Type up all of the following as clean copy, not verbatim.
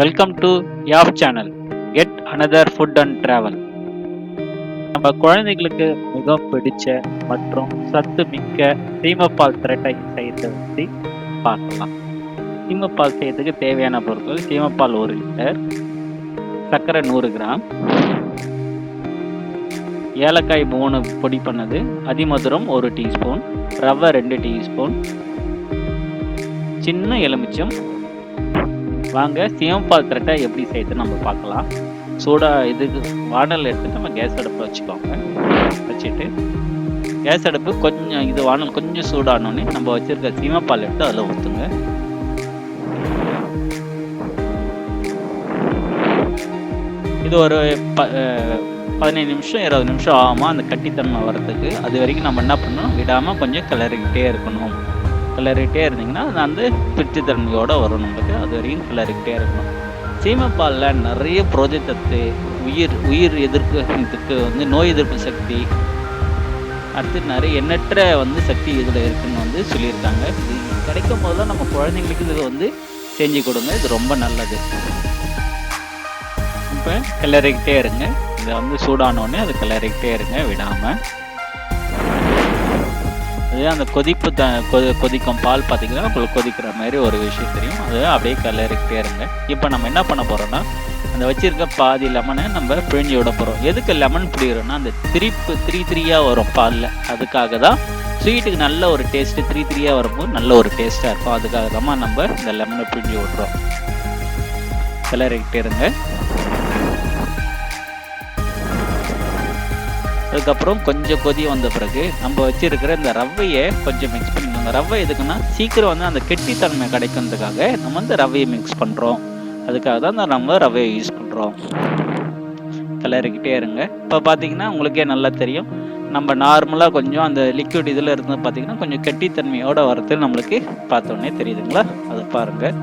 Welcome to YAFT channel. Get another food and travel. நம்ம குழந்தைகளுக்கு மிகவும் பிடிச்ச மற்றும் சத்து மிக்க சீமப்பால் திரட்டை செய்யறதை பற்றி பார்க்கலாம். சீமப்பால் செய்யறதுக்கு தேவையான பொருட்கள்: சீமப்பால் 1 லிட்டர், சர்க்கரை 100 கிராம், ஏலக்காய் 3 பொடி பண்ணது, அதிமதுரம் 1 டீஸ்பூன், ரவை 2 டீஸ்பூன், சின்ன எலுமிச்சம். வாங்க சீமப்பால் திரட்டை எப்படி செய்யுதுன்னு நம்ம பார்க்கலாம். இதுக்கு வானல் எடுத்துட்டு நம்ம கேஸ் அடுப்பு வச்சுக்கோங்க. வச்சுட்டு கேஸ் அடுப்பு கொஞ்சம் வானல் கொஞ்சம் சூடானோடனே நம்ம வச்சிருக்க சீமப்பால் எடுத்து அதில் ஊற்றுங்க. இது ஒரு 15 நிமிஷம் 20 நிமிஷம் ஆகாமல் அந்த கட்டித்தன்மை வர்றதுக்கு. அது வரைக்கும் நம்ம என்ன பண்ணணும், விடாமல் கொஞ்சம் கிளறிக்கிட்டே இருக்கணும். கிளறிக்கிட்டே இருந்தீங்கன்னா அது வந்து பிரிச்சுத்தன்மையோடு வரும் நம்மளுக்கு. அது வரைக்கும் கிளறிக்கிட்டே இருக்கணும். சீமப்பாலில் நிறைய புரோஜனத்து, உயிர் எதிர்ப்புக்கு வந்து நோய் எதிர்ப்பு சக்தி, அடுத்து நிறைய எண்ணற்ற வந்து சக்தி இதில் இருக்குன்னு வந்து சொல்லியிருக்காங்க. இது கிடைக்கும் போதெல்லாம் நம்ம குழந்தைங்களுக்கு இது வந்து செஞ்சு கொடுங்க. இது ரொம்ப நல்லது. இப்போ கிளறிக்கிட்டே இருங்க. இதை வந்து சூடானோடனே அது கிளறிக்கிட்டே இருங்க விடாமல். அது அந்த கொதிக்கும் பால் பார்த்தீங்கன்னா உங்களுக்கு கொதிக்கிற மாதிரி ஒரு விஷயம் தெரியும். அது அப்படியே கிளறிக்கிட்டே இருங்க. இப்போ நம்ம என்ன பண்ண போகிறோம்னா, அந்த வச்சிருக்க பாதி லெமனை நம்ம பிழிஞ்சு விட போகிறோம். எதுக்கு லெமன் பிடிக்கிறோன்னா, அந்த த்ரீயாக வரும் பாலில். அதுக்காக தான் ஸ்வீட்டுக்கு நல்ல ஒரு டேஸ்ட்டு, த்ரீயாக வரும்போது நல்ல ஒரு டேஸ்ட்டாக இருக்கும். அதுக்காக தான் நம்ம இந்த லெமனை பிழிஞ்சு விட்றோம். கிளறிக்கிட்டே இருங்க. அதுக்கப்புறம் கொஞ்சம் கொதி வந்த பிறகு நம்ம வச்சிருக்கிற இந்த ரவையை கொஞ்சம் மிக்ஸ் பண்ணிக்கோங்க. ரவை எதுக்குன்னா, சீக்கிரம் வந்து அந்த கெட்டித்தன்மை கிடைக்கிறதுக்காக நம்ம வந்து ரவையை மிக்ஸ் பண்ணுறோம். அதுக்காக தான் நம்ம ரவையை யூஸ் பண்ணுறோம். கிளறிக்கிட்டே இருங்க. இப்போ பார்த்தீங்கன்னா உங்களுக்கே நல்லா தெரியும், நம்ம நார்மலாக கொஞ்சம் அந்த லிக்விட் இதில் இருந்து பார்த்தீங்கன்னா கொஞ்சம் கெட்டித்தன்மையோடு வரது நம்மளுக்கு பார்த்தோன்னே தெரியுதுங்களா? அது பாருங்கள்.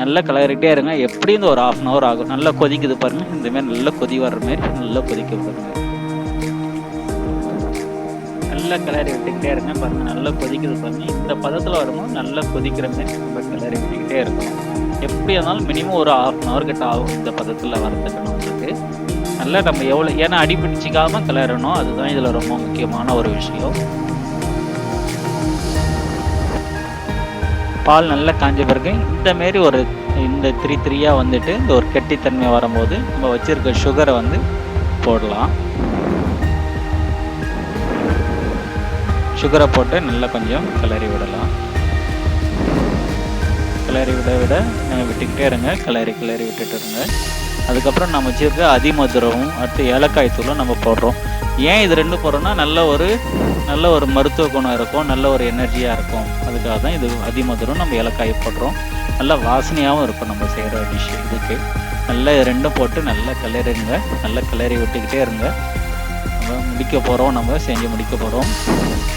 நல்லா கிளறிக்கிட்டே இருங்க. எப்படி இந்த ஒரு 1/2 hour ஆகும். நல்லா கொதிக்குது பாருங்கள். இந்தமாரி நல்லா கொதி வர்ற மாதிரி நல்லா கொதிக்க விடுங்க. நல்லா கிளறி விட்டுக்கிட்டே இருங்க. பாருங்கள் நல்லா கொதிக்குது பாருங்க. இந்த பதத்தில் வரும்போது நல்லா கொதிக்கிற மாதிரி நம்ம கிளறி விட்டுக்கிட்டே இருக்கணும். எப்படி இருந்தாலும் மினிமம் ஒரு 1/2 hour கிட்ட ஆகும் இந்த பதத்தில் வரதுக்கு நம்மளுக்கு. நல்லா நம்ம எவ்வளோ, ஏன்னா அடி பிடிச்சிக்காமல் கிளறணும். அதுதான் இதில் ரொம்ப முக்கியமான ஒரு விஷயம். பால் நல்லா காஞ்ச பிறகு இந்தமாரி இந்த 3 வந்துட்டு இந்த ஒரு கெட்டித்தன்மை வரும்போது நம்ம வச்சுருக்க சுகரை வந்து போடலாம். சுகரை போட்டு நல்லா கொஞ்சம் கிளறி விடலாம். கிளறி விட விட்டுக்கிட்டே இருங்க. கிளறி விட்டுட்டு இருங்க. அதுக்கப்புறம் நம்ம வச்சுருக்க அதிமதுரமும் அடுத்து ஏலக்காய் தூளும் நம்ம போடுறோம். ஏன் இது 2 போடுறோம்னா, நல்ல ஒரு மருத்துவ குணம் இருக்கும், நல்ல ஒரு எனர்ஜியாக இருக்கும். அதுக்காக தான் இது அதிமதுரம் நம்ம ஏலக்காய் போடுறோம். நல்லா வாசனையாகவும் இருக்கும் நம்ம செய்கிற டிஷ். இதுக்கு நல்லா 2 போட்டு நல்லா கிளறிங்க. நல்லா கிளறி விட்டுக்கிட்டே இருங்க. நம்ம செஞ்சு முடிக்க போகிறோம்.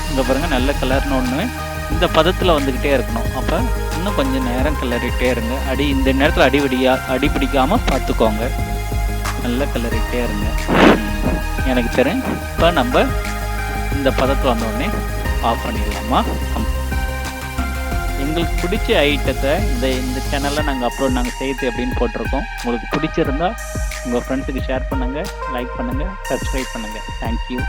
இங்கே பாருங்கள், நல்ல கிளறினோன்னு இந்த பதத்தில் வந்துக்கிட்டே இருக்கணும். அப்போ இன்னும் கொஞ்சம் நேரம் கிளறிக்கிட்டே இருங்க. இந்த நேரத்தில் அடி பிடிக்காமல் பார்த்துக்கோங்க. நல்லா கிளறிக்கிட்டே இருங்க. எனக்கு தெரியும் இப்போ நம்ம இந்த பதத்தில் வந்தோடனே ஆஃப் பண்ணிடலாமா? எங்களுக்கு பிடிச்ச ஐட்டத்தை இந்த சேனலில் நாங்கள் செய்யுது அப்படின்னு போட்டிருக்கோம். உங்களுக்கு பிடிச்சிருந்தா உங்கள் ஃப்ரெண்ட்ஸுக்கு ஷேர் பண்ணுங்கள், லைக் பண்ணுங்கள், சப்ஸ்கிரைப் பண்ணுங்கள். தேங்க்யூ.